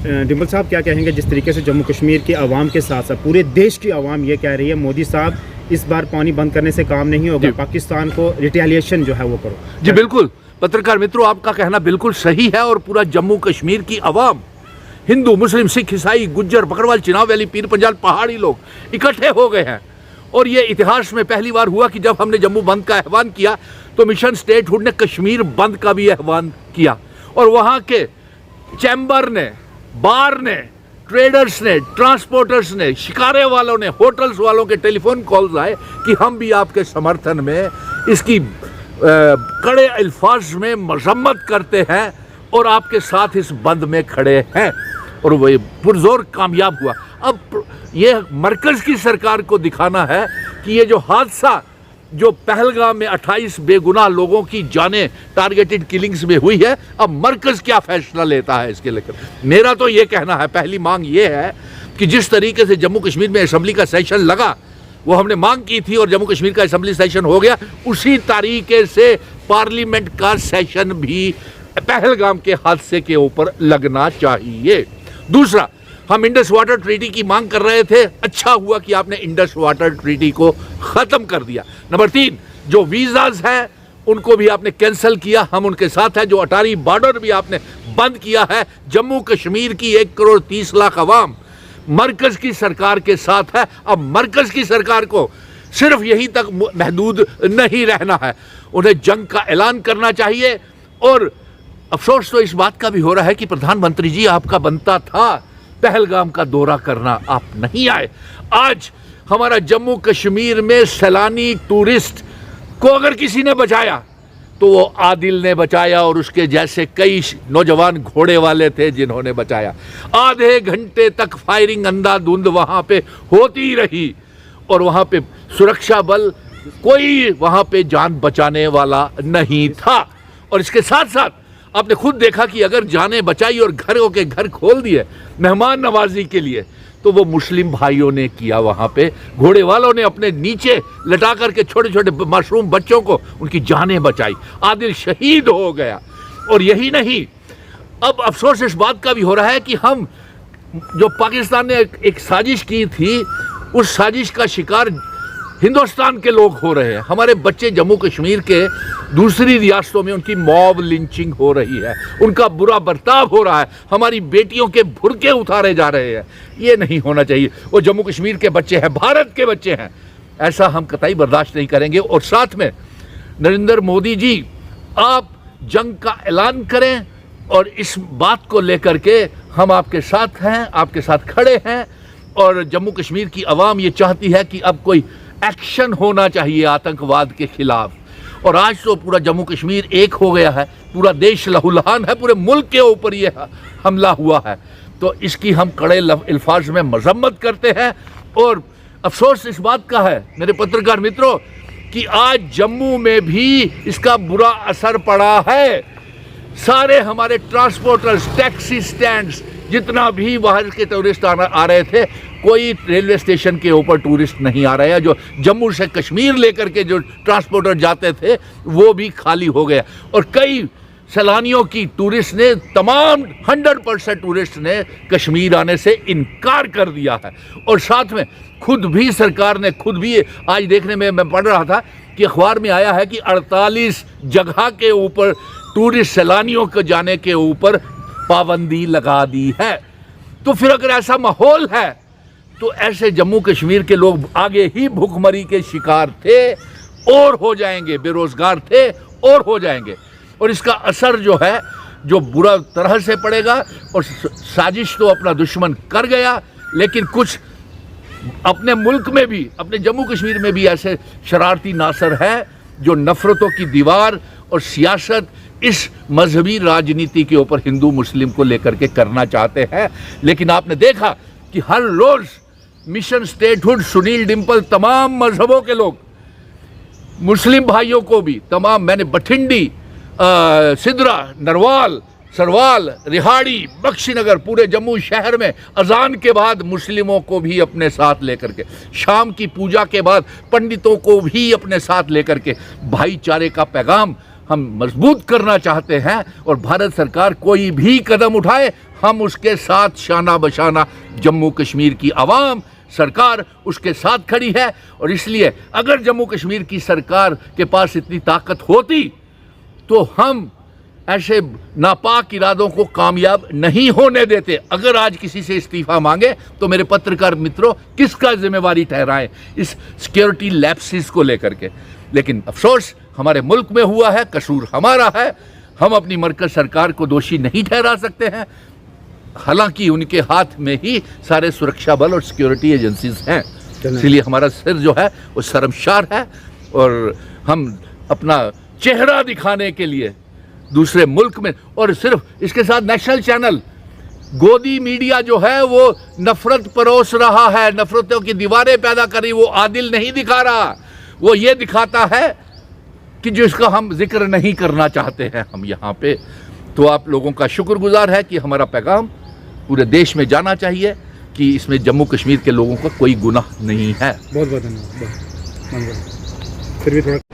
डिम्पल साहब क्या कहेंगे जिस तरीके से जम्मू कश्मीर की आवाम के साथ साथ पूरे देश की आवाम ये कह रही है मोदी साहब इस बार पानी बंद करने से काम नहीं होगा, पाकिस्तान को रिटेलिएशन जो है वो करो। जी बिल्कुल पत्रकार मित्रों, आपका कहना बिल्कुल सही है। और पूरा जम्मू कश्मीर की आवाम, हिंदू मुस्लिम सिख ईसाई गुज्जर बकरवाल चिनाब वैली पीर पंजाल पहाड़ी लोग इकट्ठे हो गए हैं। और ये इतिहास में पहली बार हुआ कि जब हमने जम्मू बंद का आह्वान किया तो मिशन स्टेटहुड ने कश्मीर बंद का भी आह्वान किया। और वहाँ के चैम्बर ने, बार ने, ट्रेडर्स ने, ट्रांसपोर्टर्स ने, शिकारे वालों ने, होटल्स वालों के टेलीफोन कॉल्स आए कि हम भी आपके समर्थन में इसकी कड़े अल्फाज में मजम्मत करते हैं और आपके साथ इस बंद में खड़े हैं। और वो पुरजोर कामयाब हुआ। अब ये मरकज़ की सरकार को दिखाना है कि ये जो हादसा जो पहलगाम में 28 बेगुनाह लोगों की जानें टारगेटेड किलिंग्स में हुई है, अब मरकज़ क्या फैसला लेता है इसके लेकर। मेरा तो ये कहना है, पहली मांग ये है कि जिस तरीके से जम्मू कश्मीर में असेंबली का सेशन लगा, वो हमने मांग की थी और जम्मू कश्मीर का असेंबली सेशन हो गया, उसी तरीके से पार्लियामेंट का सेशन भी पहलगाम के हादसे के ऊपर लगना चाहिए। दूसरा, हम इंडस वाटर ट्रीटी की मांग कर रहे थे, अच्छा हुआ कि आपने इंडस वाटर ट्रीटी को ख़त्म कर दिया। नंबर 3, जो वीज़ाज हैं उनको भी आपने कैंसिल किया, हम उनके साथ हैं। जो अटारी बॉर्डर भी आपने बंद किया है। जम्मू कश्मीर की 1 करोड़ 30 लाख अवाम मरकज़ की सरकार के साथ है। अब मरकज़ की सरकार को सिर्फ यहीं तक महदूद नहीं रहना है, उन्हें जंग का ऐलान करना चाहिए। और अफसोस तो इस बात का भी हो रहा है कि प्रधानमंत्री जी, आपका बनता था पहलगाम का दौरा करना, आप नहीं आए। आज हमारा जम्मू कश्मीर में सैलानी टूरिस्ट को अगर किसी ने बचाया तो वो आदिल ने बचाया और उसके जैसे कई नौजवान घोड़े वाले थे जिन्होंने बचाया। आधे घंटे तक फायरिंग अंधाधुंध वहाँ पे होती रही और वहाँ पे सुरक्षा बल, कोई वहाँ पे जान बचाने वाला नहीं था। और इसके साथ साथ आपने खुद देखा कि अगर जानें बचाई और घरों के घर खोल दिए मेहमान नवाजी के लिए, तो वो मुस्लिम भाइयों ने किया। वहाँ पे घोड़े वालों ने अपने नीचे लटा करके छोटे छोटे मासूम बच्चों को उनकी जानें बचाई। आदिल शहीद हो गया। और यही नहीं, अब अफसोस इस बात का भी हो रहा है कि हम जो पाकिस्तान ने एक साजिश की थी, उस साजिश का शिकार हिंदुस्तान के लोग हो रहे हैं। हमारे बच्चे जम्मू कश्मीर के दूसरी रियासतों में उनकी मॉब लिंचिंग हो रही है, उनका बुरा बर्ताव हो रहा है, हमारी बेटियों के भुरके उतारे जा रहे हैं। ये नहीं होना चाहिए। वो जम्मू कश्मीर के बच्चे हैं, भारत के बच्चे हैं, ऐसा हम कतई बर्दाश्त नहीं करेंगे। और साथ में नरेंद्र मोदी जी, आप जंग का ऐलान करें और इस बात को लेकर के हम आपके साथ हैं, आपके साथ खड़े हैं। और जम्मू कश्मीर की आवाम ये चाहती है कि अब कोई एक्शन होना चाहिए आतंकवाद के खिलाफ। और आज तो पूरा जम्मू कश्मीर एक हो गया है, पूरा देश लहूलुहान है, पूरे मुल्क के ऊपर ये हमला हुआ है। तो इसकी हम कड़े अल्फाज में मजम्मत करते हैं। और अफसोस इस बात का है मेरे पत्रकार मित्रों कि आज जम्मू में भी इसका बुरा असर पड़ा है। सारे हमारे ट्रांसपोर्टर्स, टैक्सी स्टैंड्स, जितना भी बाहर के टूरिस्ट आ रहे थे, कोई रेलवे स्टेशन के ऊपर टूरिस्ट नहीं आ रहे हैं। जो जम्मू से कश्मीर लेकर के जो ट्रांसपोर्टर जाते थे वो भी खाली हो गया। और कई सैलानियों की टूरिस्ट ने, तमाम 100% टूरिस्ट ने कश्मीर आने से इनकार कर दिया है। और साथ में खुद भी सरकार ने, खुद भी आज देखने में मैं पढ़ रहा था कि अखबार में आया है कि 48 जगह के ऊपर टूरिस्ट सैलानियों को जाने के ऊपर पाबंदी लगा दी है। तो फिर अगर ऐसा माहौल है तो ऐसे जम्मू कश्मीर के लोग आगे ही भूखमरी के शिकार थे और हो जाएंगे, बेरोजगार थे और हो जाएंगे। और इसका असर जो है, जो बुरा तरह से पड़ेगा। और साजिश तो अपना दुश्मन कर गया, लेकिन कुछ अपने मुल्क में भी, अपने जम्मू कश्मीर में भी ऐसे शरारती नासर हैं जो नफरतों की दीवार और सियासत इस मजहबी राजनीति के ऊपर हिंदू मुस्लिम को लेकर के करना चाहते हैं। लेकिन आपने देखा कि हर रोज मिशन स्टेटहुड, सुनील डिम्पल, तमाम मजहबों के लोग, मुस्लिम भाइयों को भी तमाम, मैंने बठिंडी, सिद्रा, नरवाल, सरवाल, रिहाड़ी, बख्शीनगर, पूरे जम्मू शहर में अजान के बाद मुस्लिमों को भी अपने साथ लेकर के, शाम की पूजा के बाद पंडितों को भी अपने साथ लेकर के भाईचारे का पैगाम हम मजबूत करना चाहते हैं और भारत सरकार कोई भी कदम उठाए हम उसके साथ शाना बशाना, जम्मू कश्मीर की आवाम सरकार उसके साथ खड़ी है। और इसलिए अगर जम्मू कश्मीर की सरकार के पास इतनी ताकत होती तो हम ऐसे नापाक इरादों को कामयाब नहीं होने देते। अगर आज किसी से इस्तीफा मांगे तो मेरे पत्रकार मित्रों किसका जिम्मेवारी ठहराएं इस सिक्योरिटी लैप्सेस को लेकर के। लेकिन अफसोस हमारे मुल्क में हुआ है, कसूर हमारा है, हम अपनी मरकज सरकार को दोषी नहीं ठहरा सकते हैं, हालांकि उनके हाथ में ही सारे सुरक्षा बल और सिक्योरिटी एजेंसीज हैं। इसलिए हमारा सिर जो है वो शर्मसार है और हम अपना चेहरा दिखाने के लिए दूसरे मुल्क में, और सिर्फ इसके साथ नेशनल चैनल गोदी मीडिया जो है वो नफरत परोस रहा है, नफरतों की दीवारें पैदा कर रही, वो आदिल नहीं दिखा रहा, वो ये दिखाता है कि जिसका हम जिक्र नहीं करना चाहते हैं हम यहाँ पे। तो आप लोगों का शुक्रगुजार है कि हमारा पैगाम पूरे देश में जाना चाहिए कि इसमें जम्मू कश्मीर के लोगों का कोई गुनाह नहीं है। बहुत बहुत धन्यवाद। फिर भी थोड़ा